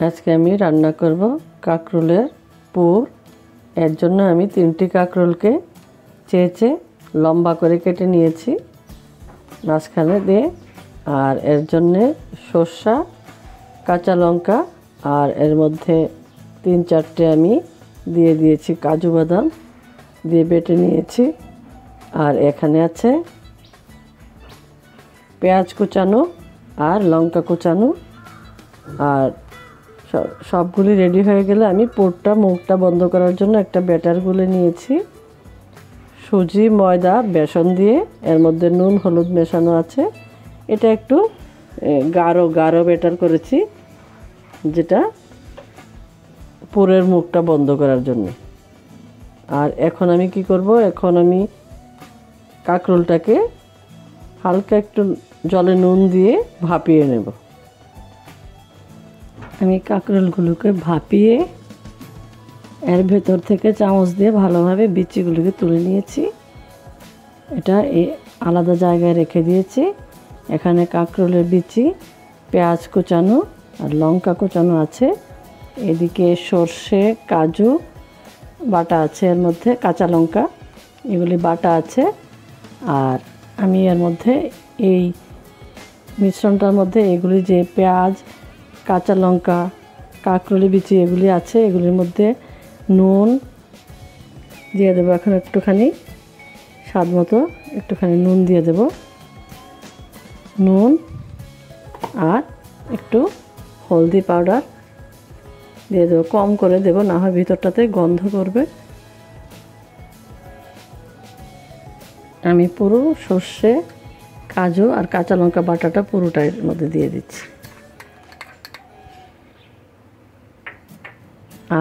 আজকে আমি রান্না করব কাঁকরোলের পুর। এর জন্য আমি 3টি কাঁকরোলকে চেঁচে লম্বা করে কেটে নিয়েছি মাঝখানে দিয়ে। আর এর জন্যে সরষা, কাঁচা লঙ্কা আর এর মধ্যে 3-4টে আমি দিয়ে দিয়েছি কাজু বাদাম দিয়ে বেটে নিয়েছি। আর এখানে আছে পেঁয়াজ কুচানো আর লঙ্কা কুচানো। আর সবগুলি রেডি হয়ে গেলে আমি পুরটা মুখটা বন্ধ করার জন্য একটা ব্যাটার গুলে নিয়েছি। সুজি, ময়দা, বেসন দিয়ে এর মধ্যে নুন হলুদ মেশানো আছে। এটা একটু গাঢ় ব্যাটার করেছি, যেটা পুরের মুখটা বন্ধ করার জন্য। আর এখন আমি কি করব, এখন আমি কাঁকরোলটাকে হালকা একটু জলে নুন দিয়ে ভাপিয়ে নেব। আমি কাঁকরোলগুলোকে ভাপিয়ে এর ভেতর থেকে চামচ দিয়ে ভালোভাবে বিচিগুলোকে তুলে নিয়েছি। এটা আলাদা জায়গায় রেখে দিয়েছি। এখানে কাঁকরোলের বিচি, পেঁয়াজ কুচানো আর লঙ্কা কুচানো আছে। এদিকে সর্ষে, কাজু বাটা আছে, এর মধ্যে কাঁচা লঙ্কা এগুলি বাটা আছে। আর আমি এর মধ্যে এই মিশ্রণটার মধ্যে এগুলি যে পেঁয়াজ, কাঁচা লঙ্কা, কাঁকরোলি বিচি এগুলি আছে, এগুলির মধ্যে নুন দিয়ে দেবো। এখন একটুখানি স্বাদ মতো একটুখানি নুন দিয়ে দেব, নুন আর একটু হলদি পাউডার দিয়ে দেবো। কম করে দেব, না হয় ভিতরটাতে গন্ধ করবে। আমি পুরো সর্ষে, কাজু আর কাঁচা লঙ্কা বাটাটা পুরোটার মধ্যে দিয়ে দিচ্ছি।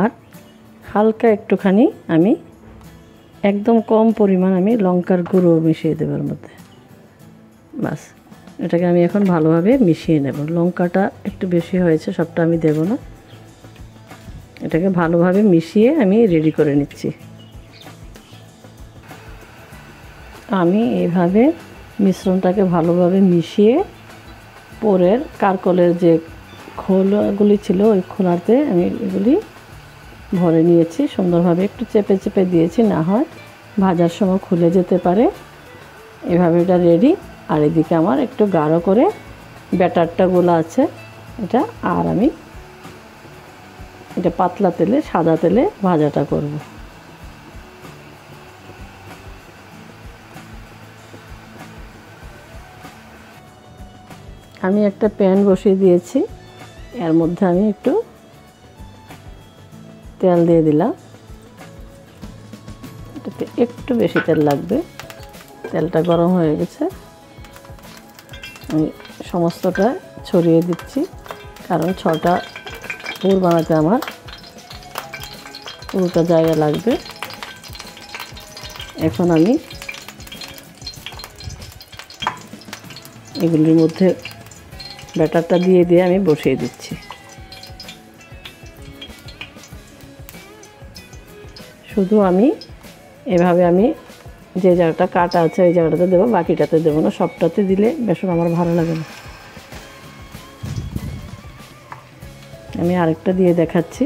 আর হালকা একটুখানি আমি একদম কম পরিমাণ আমি লঙ্কার গুঁড়ো মিশিয়ে দেবার মধ্যে। বাস, এটাকে আমি এখন ভালোভাবে মিশিয়ে নেব। লঙ্কাটা একটু বেশি হয়েছে, সবটা আমি দেব না। এটাকে ভালোভাবে মিশিয়ে আমি রেডি করে নিচ্ছি। আমি এইভাবে মিশ্রণটাকে ভালোভাবে মিশিয়ে পুরের কাঁকরোলের যে খোলাগুলি ছিল ওই খোলাতে আমি এগুলি ভরে নিয়েছি সুন্দরভাবে। একটু চেপে চেপে দিয়েছি, না হয় ভাজার সময় খুলে যেতে পারে। এভাবে এটা রেডি। আর এদিকে আমার একটু গাঢ় করে ব্যাটারটা গোলা আছে এটা। আর আমি এটা পাতলা তেলে, সাদা তেলে ভাজাটা করব। আমি একটা প্যান বসিয়ে দিয়েছি, এর মধ্যে আমি একটু তেল দিয়ে দিলাম। এটাতে একটু বেশি তেল লাগবে। তেলটা গরম হয়ে গেছে, আমি সমস্তটা ছড়িয়ে দিচ্ছি, কারণ 6টা পুর বানাতে আমার পুরোটা জায়গা লাগবে। এখন আমি এগুলির মধ্যে ব্যাটারটা দিয়ে আমি বসিয়ে দিচ্ছি। শুধু আমি এভাবে আমি যে জায়গাটা কাটা আছে এই জায়গাটাতে দেবো, বাকিটাতে দেবো না। সবটাতে দিলে বেসন আমার ভালো লাগে না। আমি আরেকটা দিয়ে দেখাচ্ছি।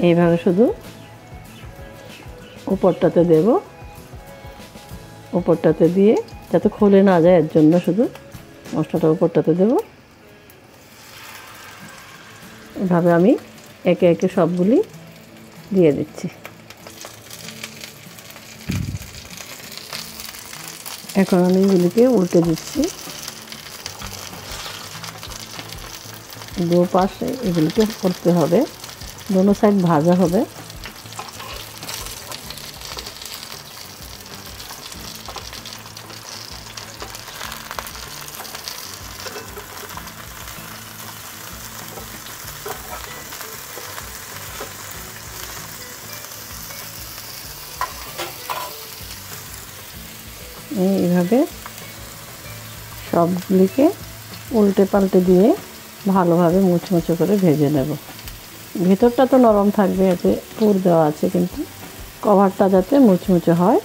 এইভাবে শুধু উপরটাতে দেব, উপরটাতে দিয়ে যাতে খুলে না যায় এর জন্য শুধু মশলাটা উপরটাতে দেব। এভাবে আমি একে একে সবগুলি দিয়ে দিচ্ছি। এখন আমি এগুলিকে উল্টে দিচ্ছি। দু পাশে এগুলিকে করতে হবে, দোনো সাইড ভাজা হবে। এইভাবে সবগুলিকে উল্টে পাল্টে দিয়ে ভালোভাবে মুচমুচে করে ভেজে নেব। ভেতরটা তো নরম থাকবে, এতে পুর দেওয়া আছে, কিন্তু কভারটা যাতে মুচমুচে হয়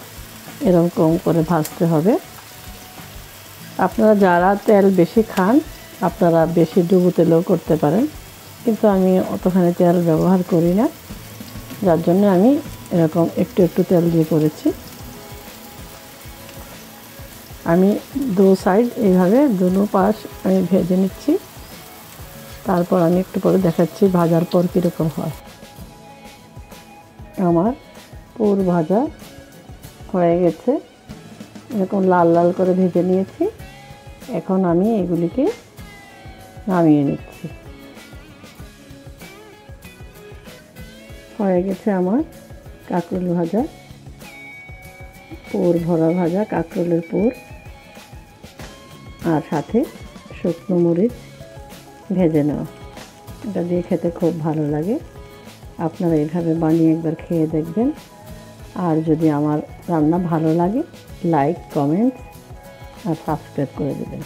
এরকম করে ভাজতে হবে। আপনারা যারা তেল বেশি খান আপনারা বেশি ডুবো তেলেও করতে পারেন, কিন্তু আমি অতখানি তেল ব্যবহার করি না, যার জন্য আমি এরকম একটু একটু তেল দিয়ে করেছি। আমি দু সাইড এইভাবে দুনো পাশ আমি ভেজে নিচ্ছি, তারপর আমি একটু পরে দেখাচ্ছি ভাজার পর কীরকম হয়। আমার পুর ভাজা হয়ে গেছে, এরকম লাল লাল করে ভেজে নিয়েছি। এখন আমি এগুলিকে নামিয়ে নিচ্ছি। হয়ে গেছে আমার কাঁকরোল ভাজা, পুর ভরা ভাজা কাঁকরোলের পুর, আর সাথে শুকনো মরিচ ভেজে নেওয়া। এটা দিয়ে খেতে খুব ভালো লাগে। আপনারা এইভাবে বানিয়ে একবার খেয়ে দেখবেন। আর যদি আমার রান্না ভালো লাগে লাইক, কমেন্ট আর সাবস্ক্রাইব করে দেবেন।